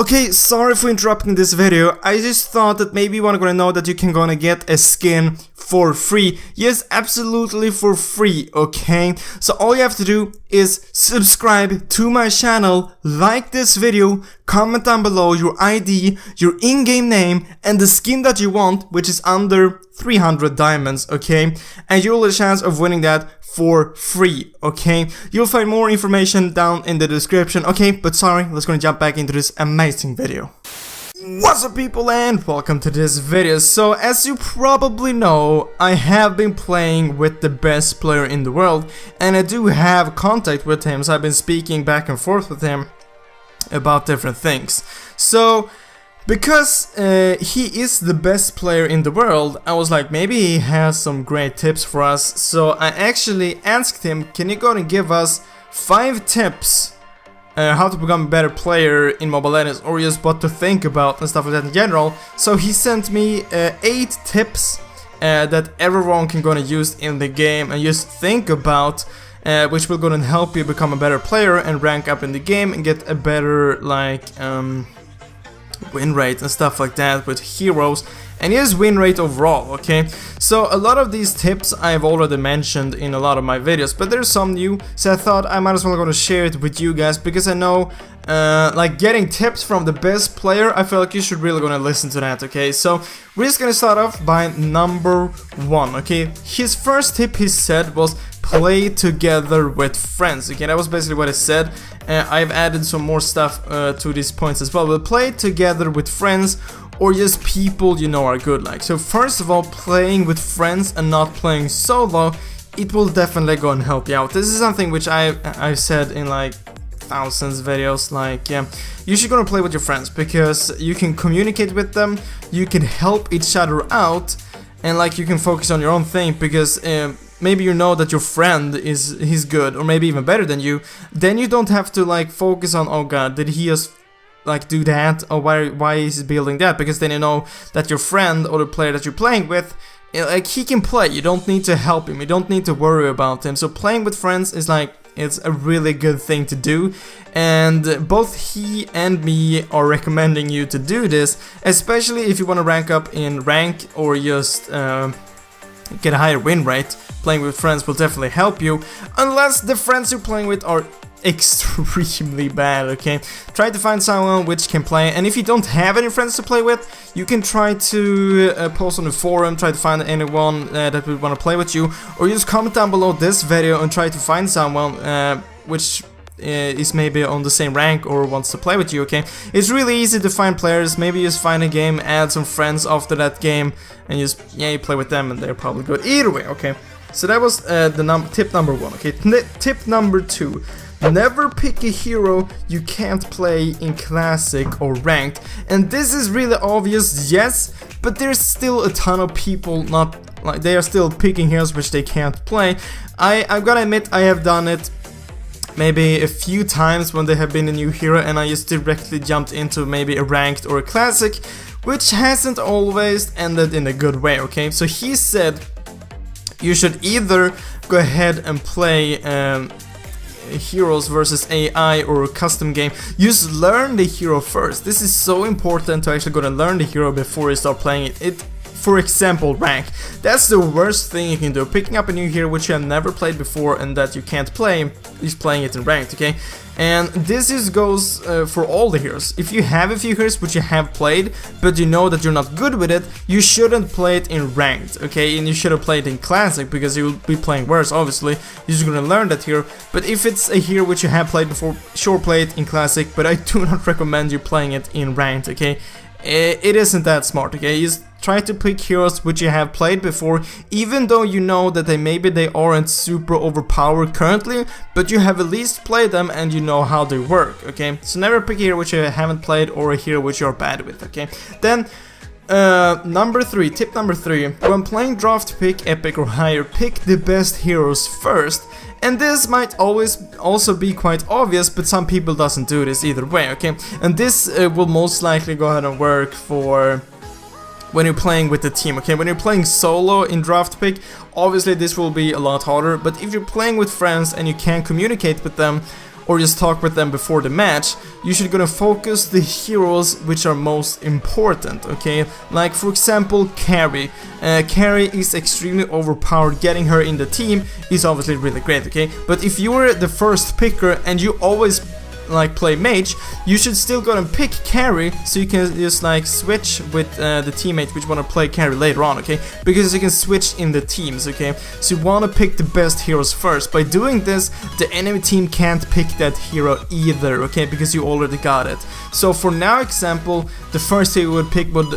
Okay, sorry for interrupting this video. I just thought that maybe you wanna know that you can gonna get a skin for free. Yes, absolutely for free, okay? So all you have to do is subscribe to my channel, like this video, comment down below your ID, your in-game name, and the skin that you want, which is under 300 diamonds, okay? And you'll have a chance of winning that for free, okay? You'll find more information down in the description, okay? But sorry, let's gonna jump back into this amazing video. What's up, people, and welcome to this video. So as you probably know, I have been playing with the best player in the world, and I do have contact with him, so I've been speaking back and forth with him about different things. So because he is the best player in the world, I was like, maybe he has some great tips for us. So I actually asked him, can you go and give us 5 tips how to become a better player in Mobile Legends, or just what to think about and stuff like that in general. So he sent me 8 tips that everyone can gonna use in the game and just think about, which will gonna help you become a better player and rank up in the game and get a better win rate and stuff like that with heroes, and his win rate overall, okay? So a lot of these tips I've already mentioned in a lot of my videos, but there's some new, so I thought I might as well go to share it with you guys, because I know like getting tips from the best player, I feel like you should really gonna listen to that, okay? So we're just gonna start off by number 1, okay? His first tip, he said, was play together with friends, okay? That was basically what he said. I've added some more stuff to these points as well, but play together with friends or just people you know are good like. So first of all, playing with friends and not playing solo, it will definitely go and help you out. This is something which I've said in like thousands of videos, like, yeah, you should go and play with your friends, because you can communicate with them, you can help each other out, and like you can focus on your own thing, because maybe you know that your friend he's good, or maybe even better than you. Then you don't have to like focus on, oh god, did he just like do that, or why is he building that, because then you know that your friend or the player that you're playing with, like, he can play. You don't need to help him, you don't need to worry about him. So playing with friends is like, it's a really good thing to do, and both he and me are recommending you to do this, especially if you want to rank up in rank or just get a higher win rate. Playing with friends will definitely help you, unless the friends you're playing with are extremely bad, okay? Try to find someone which can play, and if you don't have any friends to play with, you can try to post on the forum, try to find anyone that would want to play with you, or just comment down below this video and try to find someone which is maybe on the same rank or wants to play with you, okay? It's really easy to find players. Maybe just find a game, add some friends after that game, and just, yeah, you play with them and they're probably good either way, okay? So that was tip number 1, okay? Tip number 2. Never pick a hero you can't play in Classic or Ranked. And this is really obvious, yes, but there's still a ton of people not, like, they are still picking heroes which they can't play. I've gotta admit, I have done it maybe a few times when there have been a new hero, and I just directly jumped into maybe a Ranked or a Classic, which hasn't always ended in a good way, okay? So he said you should either go ahead and play heroes versus AI or a custom game. Just learn the hero first. This is so important to actually go and learn the hero before you start playing it. For example, rank. That's the worst thing you can do. Picking up a new hero which you have never played before and that you can't play, is playing it in ranked, okay? And this goes for all the heroes. If you have a few heroes which you have played, but you know that you're not good with it, you shouldn't play it in ranked, okay? And you shouldn't play it in classic, because you will be playing worse, obviously. You're just gonna learn that hero. But if it's a hero which you have played before, sure, play it in classic, but I do not recommend you playing it in ranked, okay? It isn't that smart, okay? Just try to pick heroes which you have played before, even though you know that maybe they aren't super overpowered currently, but you have at least played them and you know how they work, okay? So never pick a hero which you haven't played or a hero which you're bad with, okay? Then number 3, tip number 3, when playing draft pick, epic or higher, pick the best heroes first. And this might always also be quite obvious, but some people doesn't do this either way, okay? And this will most likely go ahead and work for when you're playing with the team, okay? When you're playing solo in draft pick, obviously this will be a lot harder, but if you're playing with friends and you can communicate with them, or just talk with them before the match, you should gonna focus the heroes which are most important, okay? Like for example, Carrie. Carrie is extremely overpowered. Getting her in the team is obviously really great, okay? But if you were the first picker and you always like play mage, you should still go and pick carry, so you can just like switch with the teammates which want to play carry later on, okay? Because you can switch in the teams, okay? So you want to pick the best heroes first. By doing this, the enemy team can't pick that hero either, okay? Because you already got it. So for now example, the first hero would pick would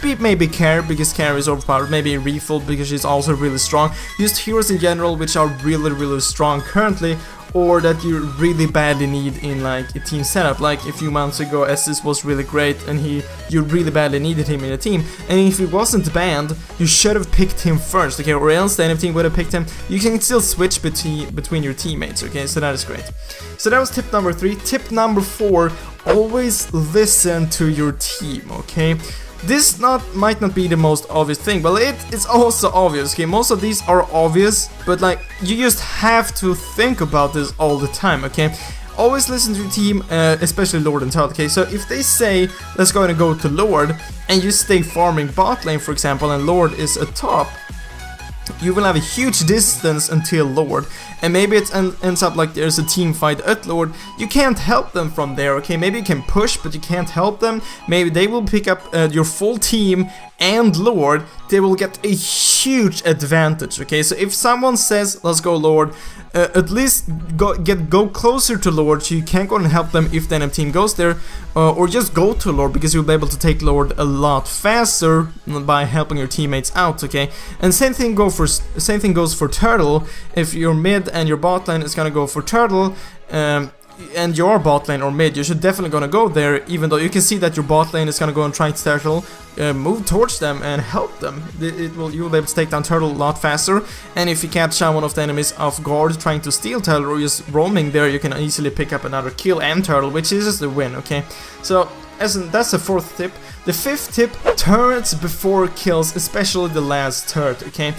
be maybe Carrie, because Carrie is overpowered, maybe Refill because she's also really strong. Just heroes in general which are really strong currently, or that you really badly need in like a team setup. Like a few months ago, Estus was really great and you really badly needed him in a team, and if he wasn't banned, you should have picked him first, okay? Or else the enemy team would have picked him. You can still switch between your teammates, okay? So that is great. So that was tip number 3. Tip number 4, always listen to your team, okay? This might not be the most obvious thing, but it's also obvious, okay? Most of these are obvious, but like you just have to think about this all the time, okay? Always listen to your team, especially Lord and Turtle, okay? So if they say, let's go and go to Lord, and you stay farming bot lane, for example, and Lord is at top, you will have a huge distance until Lord, and maybe it ends up like there's a team fight at Lord. You can't help them from there, okay? Maybe you can push, but you can't help them. Maybe they will pick up your full team and Lord. They will get a huge advantage, okay? So if someone says, let's go Lord, at least go closer to Lord, so you can't go and help them if the enemy team goes there, or just go to Lord, because you'll be able to take Lord a lot faster by helping your teammates out, okay? And same thing goes for Turtle. If you're mid and your bot lane is gonna go for Turtle, and your bot lane or mid, you should definitely gonna go there, even though you can see that your bot lane is gonna go and try to Turtle, move towards them and help them. You will be able to take down Turtle a lot faster, and if you catch one of the enemies off guard trying to steal Turtle or just roaming there, you can easily pick up another kill and Turtle, which is the win, okay? So that's the 4th tip. The 5th tip, turrets before kills, especially the last turret, okay?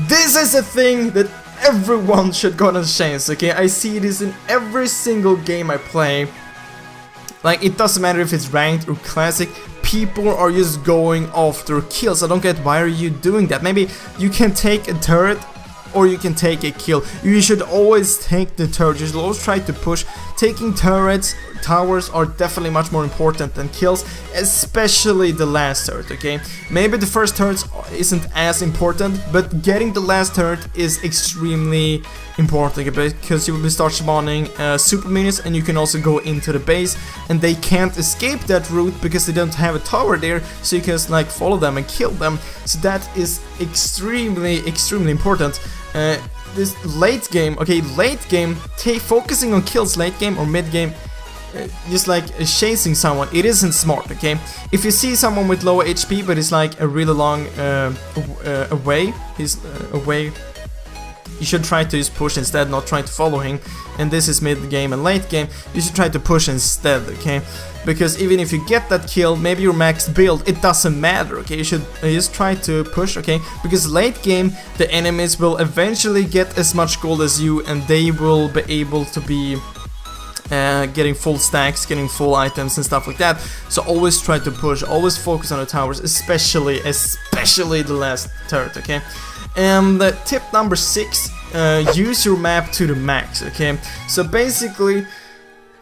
This is a thing that everyone should go on a chance, okay? I see this in every single game I play. Like, it doesn't matter if it's ranked or classic, people are just going after kills. I don't get, why are you doing that? Maybe you can take a turret or you can take a kill. You should always take the turret. You should always try to push. Taking turrets, towers are definitely much more important than kills, especially the last turret, okay? Maybe the first turret isn't as important, but getting the last turret is extremely important, okay? Because you will start spawning super minions, and you can also go into the base, and they can't escape that route because they don't have a tower there, so you can like follow them and kill them. So that is extremely important. This late game, okay, late game, focusing on kills late game or mid game, just like chasing someone, it isn't smart, okay? If you see someone with low HP but it's like a really long away, you should try to just push instead, not try to follow him. And this is mid game and late game, you should try to push instead, okay? Because even if you get that kill, maybe your max build, it doesn't matter, okay? You should just try to push, okay? Because late game, the enemies will eventually get as much gold as you, and they will be able to be getting full stacks, getting full items and stuff like that. So always try to push, always focus on the towers, especially the last turret, okay? And tip number 6, use your map to the max, okay? So basically,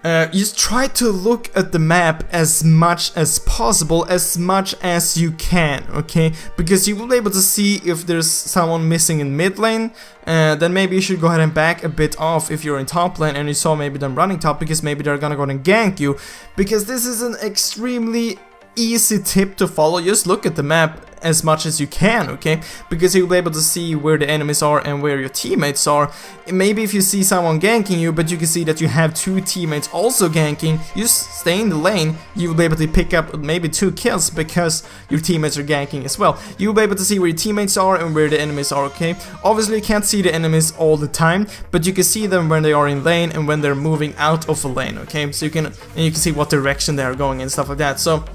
just try to look at the map as much as possible, as much as you can, okay? Because you will be able to see if there's someone missing in mid lane, then maybe you should go ahead and back a bit off if you're in top lane and you saw maybe them running top, because maybe they're gonna go and gank you. Because this is an extremely easy tip to follow. Just look at the map as much as you can, okay? Because you'll be able to see where the enemies are and where your teammates are. Maybe if you see someone ganking you, but you can see that you have 2 teammates also ganking, you stay in the lane, you'll be able to pick up maybe 2 kills because your teammates are ganking as well. You'll be able to see where your teammates are and where the enemies are, okay? Obviously you can't see the enemies all the time, but you can see them when they are in lane and when they're moving out of a lane, okay? So you can see what direction they are going and stuff like that. So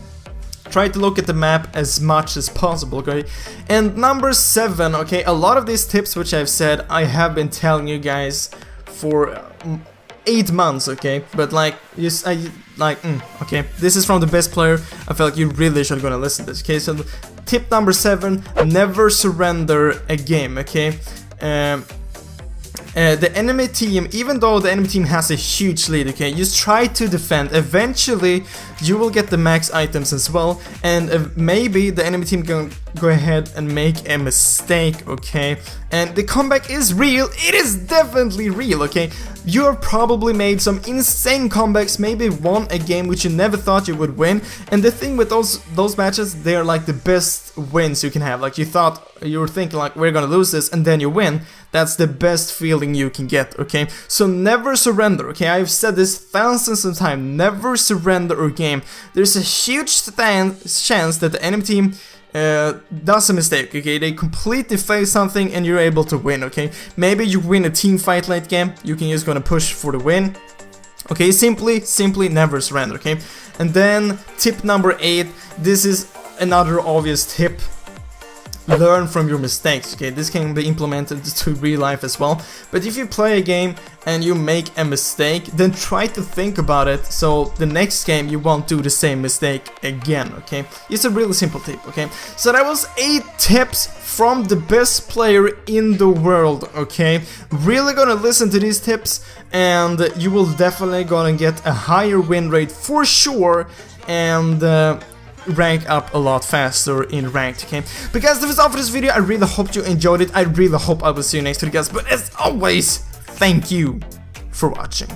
try to look at the map as much as possible, okay? And number 7, okay, a lot of these tips which I've said, I have been telling you guys for 8 months, okay? But like, okay, this is from the best player. I feel like you really should gonna listen to this, okay? So tip number 7, never surrender a game, okay? The enemy team, even though the enemy team has a huge lead, okay, just try to defend. Eventually, you will get the max items as well, and maybe the enemy team can go ahead and make a mistake, okay? And the comeback is real. It is definitely real, okay? You have probably made some insane comebacks, maybe won a game which you never thought you would win. And the thing with those matches, they're like the best wins you can have. Like you were thinking like, we're gonna lose this, and then you win. That's the best feeling you can get, okay? So never surrender, okay? I've said this thousands of times. Never surrender a game. There's a huge chance that the enemy team does a mistake, okay? They completely fail something and you're able to win, okay? Maybe you win a team fight late game, you can just gonna push for the win. Okay, simply never surrender, okay? And then tip number 8, this is another obvious tip. Learn from your mistakes, okay? This can be implemented to real life as well. But if you play a game and you make a mistake, then try to think about it so the next game you won't do the same mistake again, okay? It's a really simple tip, okay? So that was 8 tips from the best player in the world, okay? Really gonna listen to these tips and you will definitely gonna get a higher win rate for sure, and rank up a lot faster in ranked, okay? But guys, that was all for this video. I really hope you enjoyed it. I really hope I will see you next video, guys. But as always, thank you for watching.